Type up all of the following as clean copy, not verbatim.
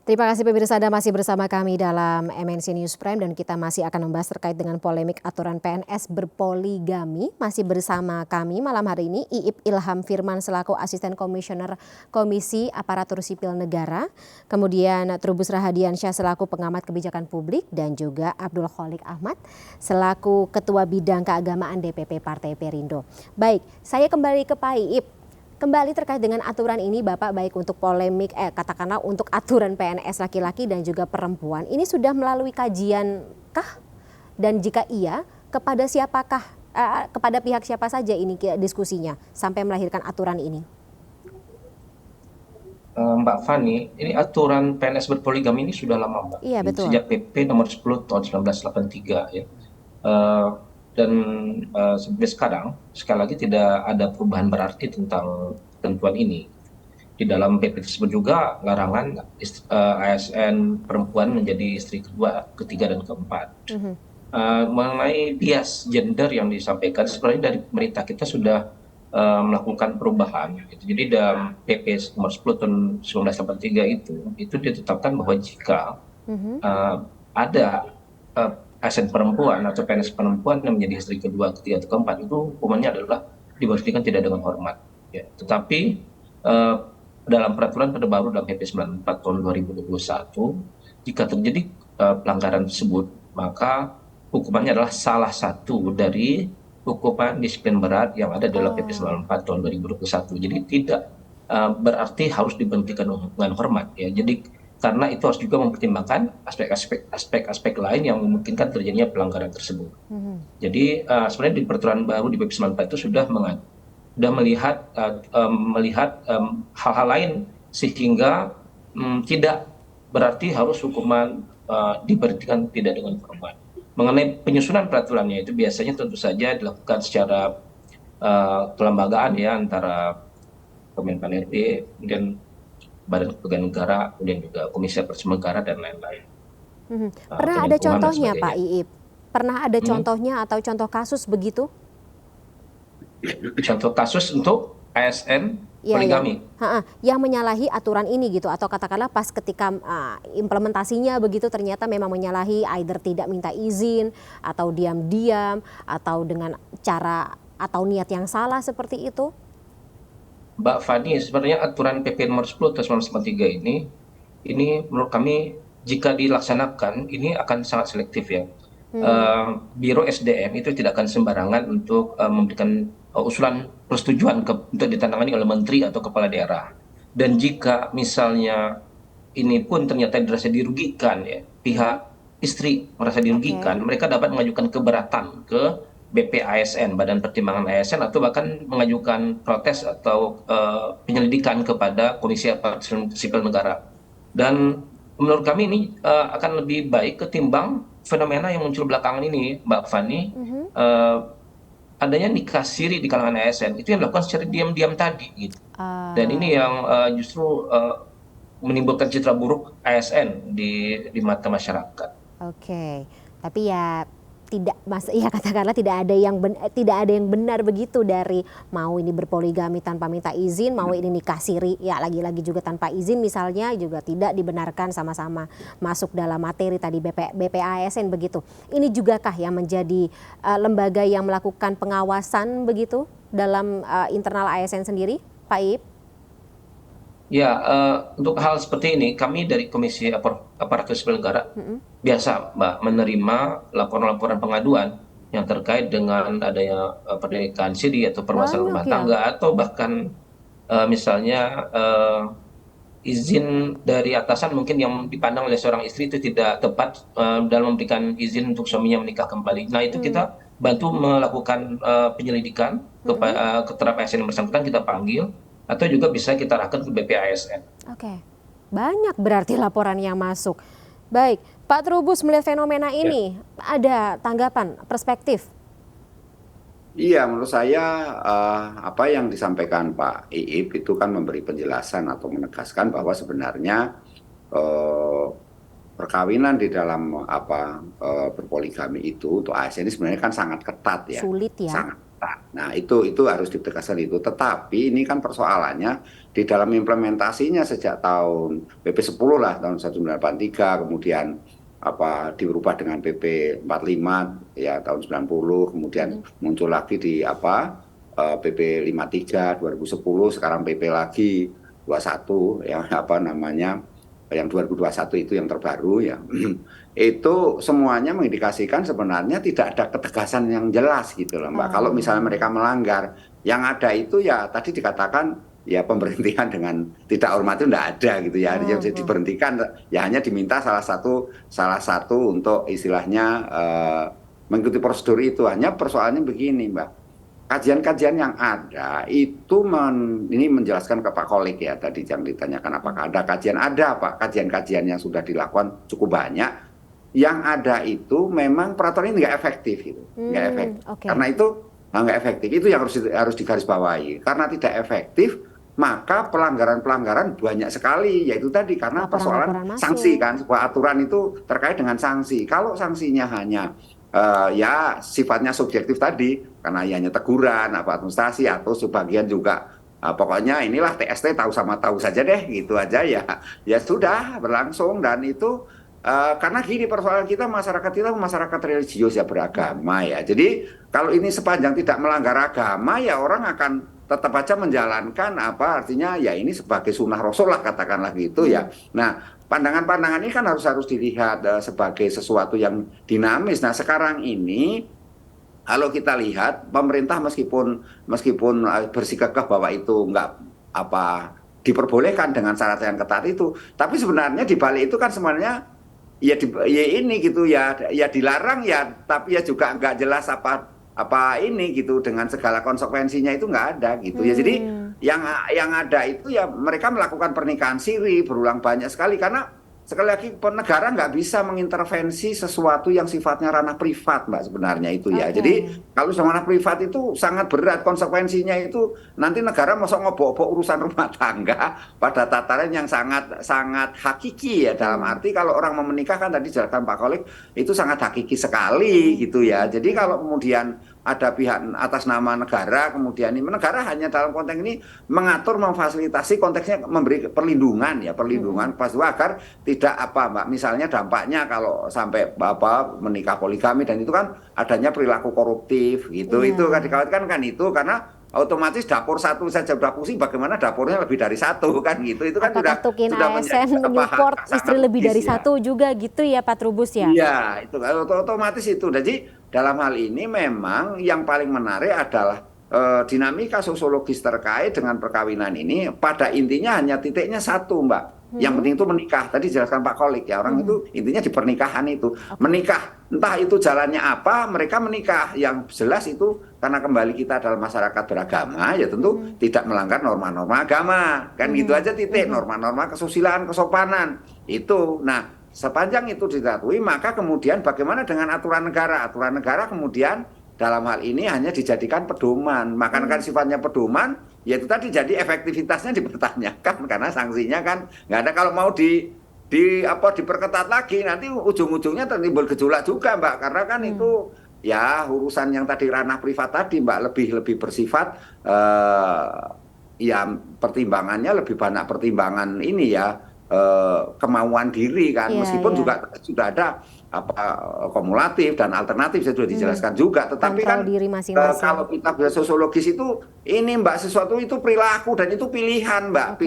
Terima kasih pemirsa Anda masih bersama kami dalam MNC News Prime dan kita masih akan membahas terkait dengan polemik aturan PNS berpoligami. Masih bersama kami malam hari ini Iip Ilham Firman selaku Asisten Komisioner Komisi Aparatur Sipil Negara, kemudian Trubus Rahadiansyah selaku Pengamat Kebijakan Publik dan juga Abdul Kholik Ahmad selaku Ketua Bidang Keagamaan DPP Partai Perindo. Baik, saya kembali ke Pak Iip. Kembali terkait dengan aturan ini Bapak, baik untuk polemik katakanlah untuk aturan PNS laki-laki dan juga perempuan, ini sudah melalui kajian kah? Dan jika iya, kepada siapakah, kepada pihak siapa saja ini diskusinya sampai melahirkan aturan ini? Mbak Fani, ini aturan PNS berpoligami ini sudah lama, Mbak. Iya, betul. Sejak PP nomor 10 tahun 1983 ya. Dan sampai sekarang, sekali lagi tidak ada perubahan berarti tentang ketentuan ini. Di dalam PP tersebut juga larangan ASN perempuan menjadi istri kedua, ketiga, dan keempat. Mengenai bias gender yang disampaikan, sebenarnya dari pemerintah kita sudah melakukan perubahan. Jadi dalam PP nomor 10 tahun 1983 itu ditetapkan bahwa jika ada ASN perempuan atau PNS perempuan yang menjadi istri kedua, ketiga, atau keempat, itu hukumannya adalah diberhentikan tidak dengan hormat. Ya. Tetapi dalam peraturan terbaru dalam PP 94 tahun 2021, jika terjadi pelanggaran tersebut, maka hukumannya adalah salah satu dari hukuman disiplin berat yang ada dalam PP 94 tahun 2021. Jadi tidak berarti harus diberhentikan dengan hormat. Ya. Jadi karena itu harus juga mempertimbangkan aspek-aspek lain yang memungkinkan terjadinya pelanggaran tersebut. Jadi sebenarnya di peraturan baru di PP 94 itu sudah melihat hal-hal lain sehingga tidak berarti harus hukuman diberhentikan tidak dengan hormat. Mengenai penyusunan peraturannya itu biasanya tentu saja dilakukan secara kelembagaan ya, antara Kemenpan RB, kemudian Badan Kepegawaian Negara, kemudian juga Komisi Aparatur Negara dan lain-lain. Pernah ada contohnya Pak Iip? Pernah ada contohnya atau contoh kasus begitu? Contoh kasus untuk ASN poligami. Yang menyalahi aturan ini gitu, atau katakanlah pas ketika implementasinya begitu ternyata memang menyalahi, either tidak minta izin atau diam-diam atau dengan cara atau niat yang salah seperti itu? Mbak Fani, sebenarnya aturan PP nomor 10 tahun 1993 ini menurut kami jika dilaksanakan ini akan sangat selektif ya. Biro SDM itu tidak akan sembarangan untuk memberikan usulan persetujuan untuk ditandangani oleh menteri atau kepala daerah. Dan jika misalnya ini pun ternyata dirasa dirugikan ya, pihak istri merasa dirugikan, mereka dapat mengajukan keberatan ke BPASN, Badan Pertimbangan ASN, atau bahkan mengajukan protes atau penyelidikan kepada Komisi Aparatur Sipil Negara. Dan menurut kami ini akan lebih baik ketimbang fenomena yang muncul belakangan ini, Mbak Fani, adanya nikah siri di kalangan ASN itu yang dilakukan secara diam-diam tadi, gitu. Dan ini yang justru menimbulkan citra buruk ASN di mata masyarakat. Oke, tapi ya katakanlah tidak ada yang benar begitu dari mau ini berpoligami tanpa minta izin, mau ini nikah siri ya lagi-lagi juga tanpa izin misalnya juga tidak dibenarkan, sama-sama masuk dalam materi tadi BPASN begitu. Ini juga kah yang menjadi lembaga yang melakukan pengawasan begitu dalam internal ASN sendiri, Pak Iip? Ya, untuk hal seperti ini kami dari Komisi Aparatur Sipil Negara biasa, Mbak, menerima laporan-laporan pengaduan yang terkait dengan adanya pernikahan siri atau permasalahan rumah tangga, atau bahkan misalnya izin dari atasan mungkin yang dipandang oleh seorang istri itu tidak tepat dalam memberikan izin untuk suaminya menikah kembali. Nah itu kita bantu melakukan penyelidikan ke terhadap ASN yang bersangkutan, kita panggil atau juga bisa kita arahkan ke BPASN. Oke, banyak berarti laporan yang masuk. Baik, Pak Trubus melihat fenomena ini, ada tanggapan, perspektif? Iya, menurut saya apa yang disampaikan Pak Iip itu kan memberi penjelasan atau menegaskan bahwa sebenarnya perkawinan di dalam berpoligami itu untuk ASN ini sebenarnya kan sangat ketat ya. Sulit ya. Nah, itu harus ditegaskan itu. Tetapi ini kan persoalannya di dalam implementasinya sejak tahun PP 10 lah, tahun 1983, kemudian dirubah dengan PP 45 ya tahun 90, kemudian muncul lagi di PP 53 2010, sekarang PP lagi 21 yang yang 2021 itu yang terbaru ya. Itu semuanya mengindikasikan sebenarnya tidak ada ketegasan yang jelas gitu loh, Mbak. Kalau misalnya mereka melanggar, yang ada itu ya tadi dikatakan ya pemberhentian dengan tidak hormat itu tidak ada gitu ya. Jadi diberhentikan ya hanya diminta salah satu untuk istilahnya mengikuti prosedur itu. Hanya persoalannya begini, Mbak. Kajian-kajian yang ada itu ini menjelaskan ke Pak Kolik ya tadi yang ditanyakan apakah ada kajian, ada Pak, kajian-kajian yang sudah dilakukan cukup banyak. Yang ada itu memang peraturan ini nggak efektif gitu, nggak efektif. Okay. Karena itu nggak efektif, itu yang harus digarisbawahi. Karena tidak efektif, maka pelanggaran-pelanggaran banyak sekali, yaitu tadi karena persoalan sanksi kan, sebuah aturan itu terkait dengan sanksi. Kalau sanksinya hanya ya sifatnya subjektif tadi, karena hanya teguran, administrasi atau sebagian juga pokoknya inilah TST tahu sama tahu saja deh, gitu aja ya sudah berlangsung. Dan itu karena gini persoalan kita masyarakat religius ya, beragama ya. Jadi kalau ini sepanjang tidak melanggar agama ya orang akan tetap aja menjalankan artinya ya ini sebagai sunnah Rasul lah katakanlah gitu ya. Nah pandangan-pandangan ini kan harus dilihat sebagai sesuatu yang dinamis. Nah sekarang ini kalau kita lihat pemerintah meskipun bersikeras bahwa itu nggak diperbolehkan dengan syarat yang ketat itu, tapi sebenarnya di balik itu kan sebenarnya ya ini gitu ya dilarang ya, tapi ya juga nggak jelas ini gitu dengan segala konsekuensinya itu nggak ada gitu ya. Jadi yang ada itu ya mereka melakukan pernikahan siri berulang banyak sekali, karena sekali lagi negara nggak bisa mengintervensi sesuatu yang sifatnya ranah privat, Mbak, sebenarnya itu ya. Jadi kalau ranah privat itu sangat berat konsekuensinya, itu nanti negara masuk ngobok-obok urusan rumah tangga pada tataran yang sangat sangat hakiki ya, dalam arti kalau orang mau menikah kan tadi dijelaskan Pak Kolik itu sangat hakiki sekali gitu ya. Jadi kalau kemudian ada pihak atas nama negara, kemudian ini negara hanya dalam konteks ini mengatur, memfasilitasi, konteksnya memberi perlindungan agar tidak Mbak, misalnya dampaknya kalau sampai menikah poligami dan itu kan adanya perilaku koruptif gitu. Itu kan dikhawatirkan kan itu, karena otomatis dapur satu saja udah pusing, bagaimana dapurnya lebih dari satu kan gitu. Itu kan sudah ASN Newport istri lebih dari satu juga gitu ya Pak Trubus ya. Iya, itu otomatis itu. Jadi dalam hal ini memang yang paling menarik adalah dinamika sosiologis terkait dengan perkawinan ini. Pada intinya hanya titiknya satu, Mbak. Yang penting itu menikah. Tadi jelaskan Pak Kolik ya, orang itu intinya di pernikahan itu. Menikah, entah itu jalannya apa, mereka menikah. Yang jelas itu karena kembali kita adalah masyarakat beragama, ya tentu tidak melanggar norma-norma agama. Kan gitu aja titik, norma-norma kesusilaan, kesopanan. Itu. Nah, sepanjang itu dipatuhi, maka kemudian bagaimana dengan aturan negara? Aturan negara kemudian dalam hal ini hanya dijadikan pedoman. Maka kan sifatnya pedoman, yaitu tadi jadi efektivitasnya dipertanyakan karena sanksinya kan nggak ada. Kalau mau diperketat lagi, nanti ujung-ujungnya timbul gejolak juga, Mbak. Karena kan itu ya urusan yang tadi ranah privat tadi, Mbak, lebih bersifat ya pertimbangannya lebih banyak pertimbangan ini ya. Kemauan diri kan, meskipun juga sudah ada kumulatif dan alternatif sudah dijelaskan juga, tetapi kan kalau kita biasa sosiologis itu ini, Mbak, sesuatu itu perilaku dan itu pilihan, Mbak.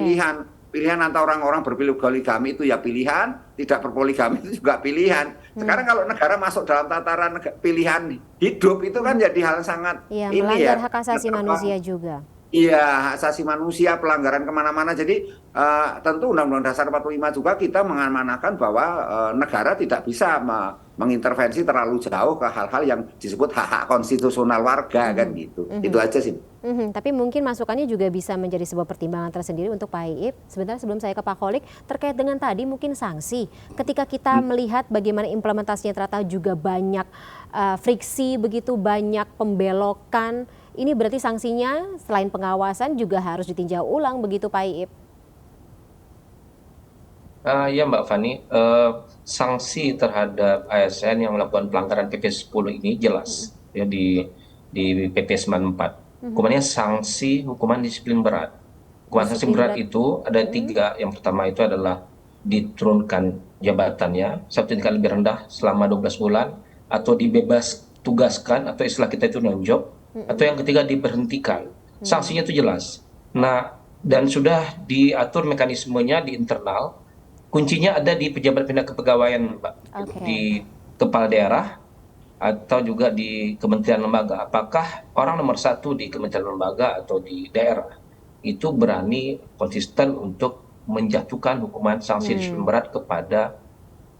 Pilihan antara orang-orang berpoligami itu ya pilihan, tidak berpoligami itu juga pilihan. Sekarang kalau negara masuk dalam tataran pilihan hidup itu kan jadi hal sangat melanggar hak asasi manusia juga. Iya, hak asasi manusia, pelanggaran kemana-mana. Jadi tentu Undang-Undang Dasar 45 juga kita mengamanahkan bahwa negara tidak bisa mengintervensi terlalu jauh ke hal-hal yang disebut hak-hak konstitusional warga kan gitu. Itu aja sih. Tapi mungkin masukannya juga bisa menjadi sebuah pertimbangan tersendiri untuk Pak Iip. Sebentar sebelum saya ke Pak Kolik, terkait dengan tadi mungkin sanksi. Ketika kita melihat bagaimana implementasinya ternyata juga banyak friksi, begitu banyak pembelokan. Ini berarti sanksinya selain pengawasan juga harus ditinjau ulang begitu Pak Iip? Ya Mbak Fani, sanksi terhadap ASN yang melakukan pelanggaran PP 10 ini jelas ya di PP 94. Hukumannya sanksi hukuman disiplin berat. Hukuman sanksi berat itu ada 3. Yang pertama itu adalah diturunkan jabatannya satu tingkat lebih rendah selama 12 bulan, atau dibebas tugaskan, atau istilah kita itu non-job, atau yang ketiga diberhentikan. Sanksinya itu jelas. Nah, dan sudah diatur mekanismenya di internal. Kuncinya ada di pejabat pindah kepegawaian, Mbak. Di kepala daerah atau juga di kementerian lembaga. Apakah orang nomor 1 di kementerian lembaga atau di daerah itu berani konsisten untuk menjatuhkan hukuman sanksi disiplin berat kepada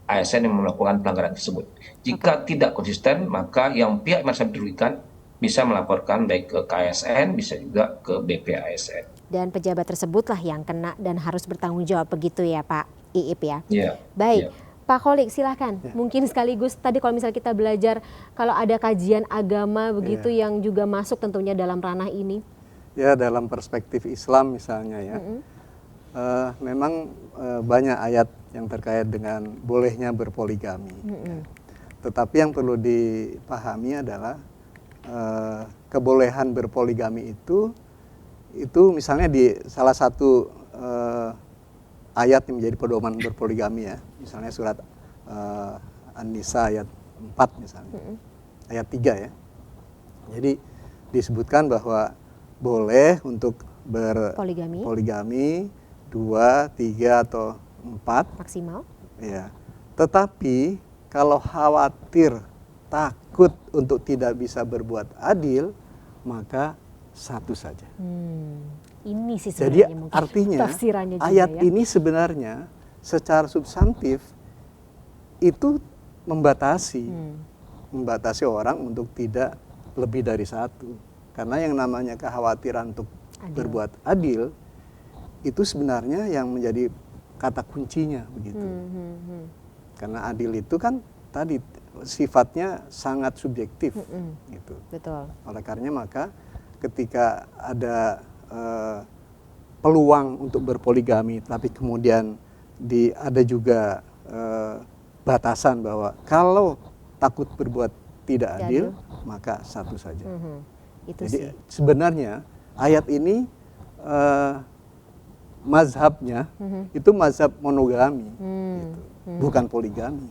ASN yang melakukan pelanggaran tersebut? Jika tidak konsisten, maka yang pihak merasa dirugikan bisa melaporkan baik ke KSN, bisa juga ke BPASN. Dan pejabat tersebutlah yang kena dan harus bertanggung jawab, begitu ya Pak Iip ya? Iya. Baik, Pak Kholik silahkan. Mungkin sekaligus tadi kalau misalnya kita belajar, kalau ada kajian agama begitu yang juga masuk tentunya dalam ranah ini. Ya, dalam perspektif Islam misalnya ya, memang banyak ayat yang terkait dengan bolehnya berpoligami. Tetapi yang perlu dipahami adalah kebolehan berpoligami itu misalnya di salah satu ayat yang menjadi pedoman berpoligami ya, misalnya surat An-Nisa ayat 4 misalnya, ayat 3 ya. Jadi disebutkan bahwa boleh untuk berpoligami 2, 3 atau 4 maksimal. Ya. Tetapi kalau khawatir, takut untuk tidak bisa berbuat adil, maka 1 saja. Ini sih jadi sebenarnya artinya tafsirannya juga ayat ya. ini sebenarnya secara substantif itu membatasi orang untuk tidak lebih dari 1. Karena yang namanya kekhawatiran untuk berbuat adil itu sebenarnya yang menjadi kata kuncinya begitu. Karena adil itu kan tadi sifatnya sangat subjektif gitu. Betul. Oleh karena maka ketika ada peluang untuk berpoligami, tapi kemudian ada juga batasan bahwa kalau takut berbuat tidak adil, maka 1 saja. Itu jadi sih. sebenarnya ayat ini mazhabnya itu mazhab monogami, gitu. Bukan poligami.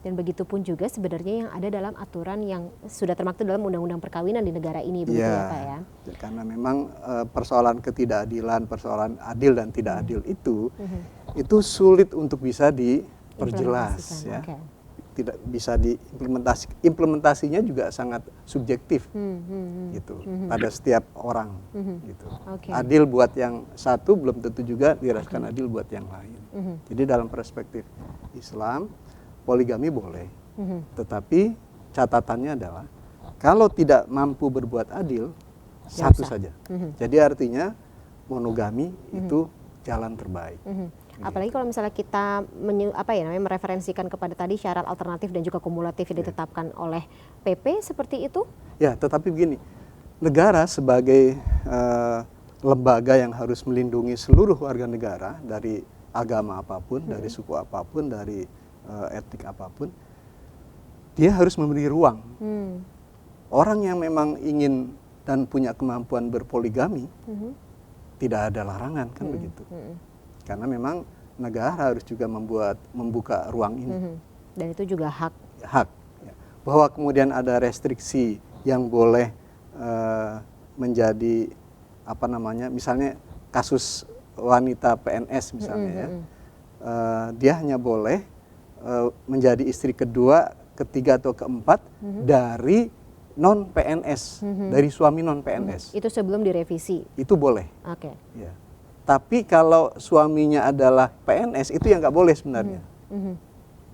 Dan begitu pun juga sebenarnya yang ada dalam aturan yang sudah termaktub dalam undang-undang perkawinan di negara ini, begitu ya Pak ya? Karena memang persoalan ketidakadilan, persoalan adil dan tidak adil itu sulit untuk bisa diperjelas ya. Tidak bisa implementasinya juga sangat subjektif gitu pada setiap orang gitu. Adil buat yang satu belum tentu juga dirasakan adil buat yang lain. Jadi dalam perspektif Islam poligami boleh, tetapi catatannya adalah kalau tidak mampu berbuat adil 1 saja. Jadi artinya monogami itu jalan terbaik. Apalagi kalau misalnya kita mereferensikan kepada tadi syarat alternatif dan juga kumulatif yang ditetapkan oleh PP seperti itu? Ya, tetapi begini, negara sebagai lembaga yang harus melindungi seluruh warga negara dari agama apapun, dari suku apapun, dari etnik apapun, dia harus memberi ruang. Orang yang memang ingin dan punya kemampuan berpoligami, tidak ada larangan kan begitu. Karena memang negara harus juga membuka ruang ini. Dan itu juga hak. Ya. Bahwa kemudian ada restriksi yang boleh menjadi misalnya kasus wanita PNS misalnya ya, dia hanya boleh menjadi istri kedua, ketiga atau keempat dari non PNS, dari suami non PNS. Itu sebelum direvisi. Itu boleh. Oke. Ya. Tapi kalau suaminya adalah PNS itu yang nggak boleh sebenarnya.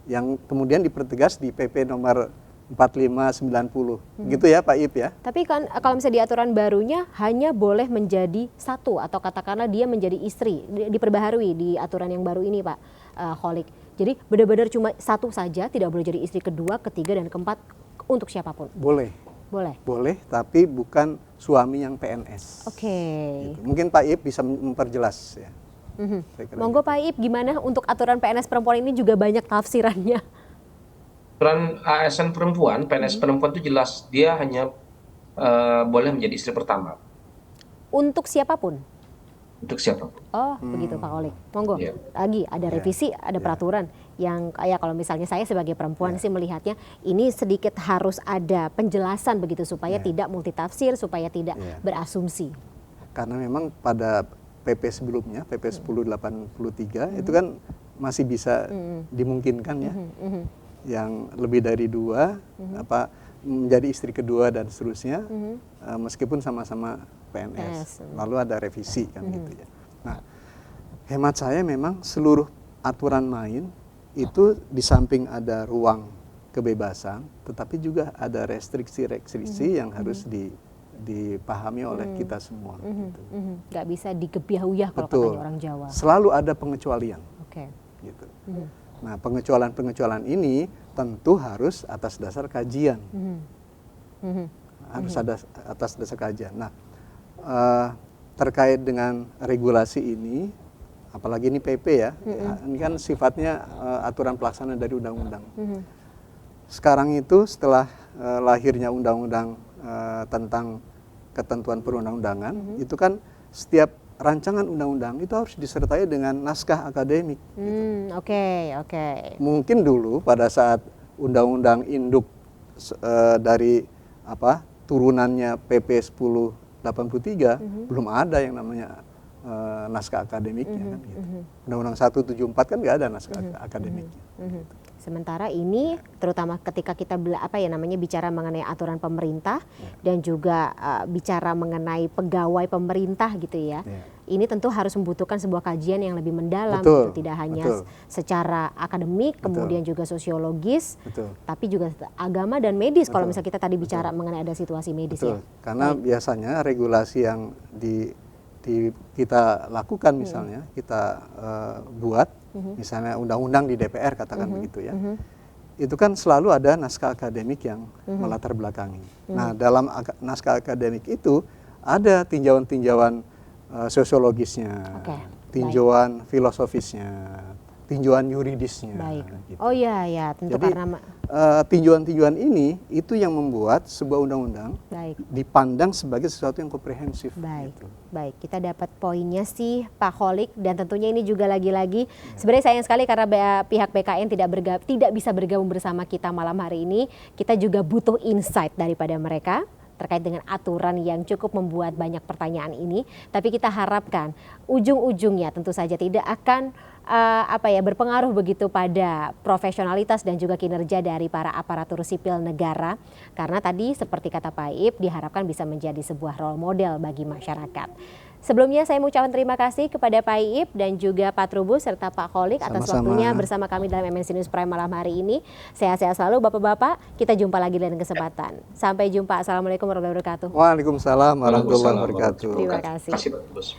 Yang kemudian dipertegas di PP nomor 4590. Gitu ya Pak Ip ya. Tapi kan kalau misalnya di aturan barunya hanya boleh menjadi 1 atau katakanlah dia menjadi istri, diperbaharui di aturan yang baru ini Pak Kholik. Jadi benar-benar cuma 1 saja, tidak boleh jadi istri kedua, ketiga dan keempat untuk siapapun. Boleh. Boleh, tapi bukan suami yang PNS. Oke. Gitu. Mungkin Pak Ip bisa memperjelas ya. Monggo Pak Ip, gimana untuk aturan PNS perempuan ini juga banyak tafsirannya? Aturan ASN perempuan, PNS perempuan itu jelas dia hanya boleh menjadi istri pertama. Untuk siapapun? Untuk siapapun. Oh, begitu Pak Kholik. Monggo. Iya. Lagi ada revisi, ada peraturan yang kayak kalau misalnya saya sebagai perempuan sih melihatnya ini sedikit harus ada penjelasan begitu supaya tidak multitafsir, supaya tidak berasumsi. Karena memang pada PP sebelumnya, PP 1083 itu kan masih bisa dimungkinkan ya. Yang lebih dari 2 apa menjadi istri kedua dan seterusnya, meskipun sama-sama PNS. Lalu ada revisi kan gitu ya. Nah, hemat saya memang seluruh aturan main itu di samping ada ruang kebebasan, tetapi juga ada restriksi-restriksi yang harus dipahami oleh kita semua. Gitu. Nggak bisa digebyah-uyah kalau Betul. katanya orang Jawa. Selalu ada pengecualian. Oke. Gitu. Nah, pengecualian-pengecualian ini tentu harus atas dasar kajian. Harus ada atas dasar kajian. Nah, terkait dengan regulasi ini, apalagi ini PP ya, ini kan sifatnya aturan pelaksana dari undang-undang. Sekarang itu setelah lahirnya undang-undang tentang ketentuan perundang-undangan, itu kan setiap rancangan undang-undang itu harus disertai dengan naskah akademik. Oke. Mungkin dulu pada saat undang-undang induk dari turunannya PP 1083 belum ada yang namanya naskah akademiknya kan gitu. Undang-undang 174 kan nggak ada naskah akademiknya. Sementara ini terutama ketika kita bicara mengenai aturan pemerintah dan juga bicara mengenai pegawai pemerintah gitu ya. Ini tentu harus membutuhkan sebuah kajian yang lebih mendalam, gitu. Tidak hanya secara akademik, kemudian juga sosiologis, tapi juga agama dan medis. Kalau misalnya kita tadi bicara mengenai ada situasi medis ya. Karena biasanya regulasi yang kita lakukan misalnya, kita buat, misalnya undang-undang di DPR katakan begitu ya, itu kan selalu ada naskah akademik yang melatar belakangi. Nah, dalam naskah akademik itu ada tinjauan-tinjauan sosiologisnya, tinjauan filosofisnya, tinjauan yuridisnya. Gitu. Oh iya, tentu. Jadi, karena tinjauan-tinjauan ini itu yang membuat sebuah undang-undang dipandang sebagai sesuatu yang komprehensif. Baik, kita dapat poinnya sih Pak Kholik, dan tentunya ini juga lagi-lagi sebenarnya sayang sekali karena pihak BKN tidak bisa bergabung bersama kita malam hari ini. Kita juga butuh insight daripada mereka terkait dengan aturan yang cukup membuat banyak pertanyaan ini, tapi kita harapkan ujung-ujungnya tentu saja tidak akan berpengaruh begitu pada profesionalitas dan juga kinerja dari para aparatur sipil negara, karena tadi seperti kata Pak Iip diharapkan bisa menjadi sebuah role model bagi masyarakat. Sebelumnya saya mengucapkan terima kasih kepada Pak Iip dan juga Pak Trubus serta Pak Kholik atas waktunya bersama kami dalam MNC News Prime malam hari ini. Sehat-sehat selalu Bapak-Bapak, kita jumpa lagi lain kesempatan. Sampai jumpa, Assalamualaikum warahmatullahi wabarakatuh. Waalaikumsalam warahmatullahi wabarakatuh. Terima kasih. Terima kasih Pak Trubus.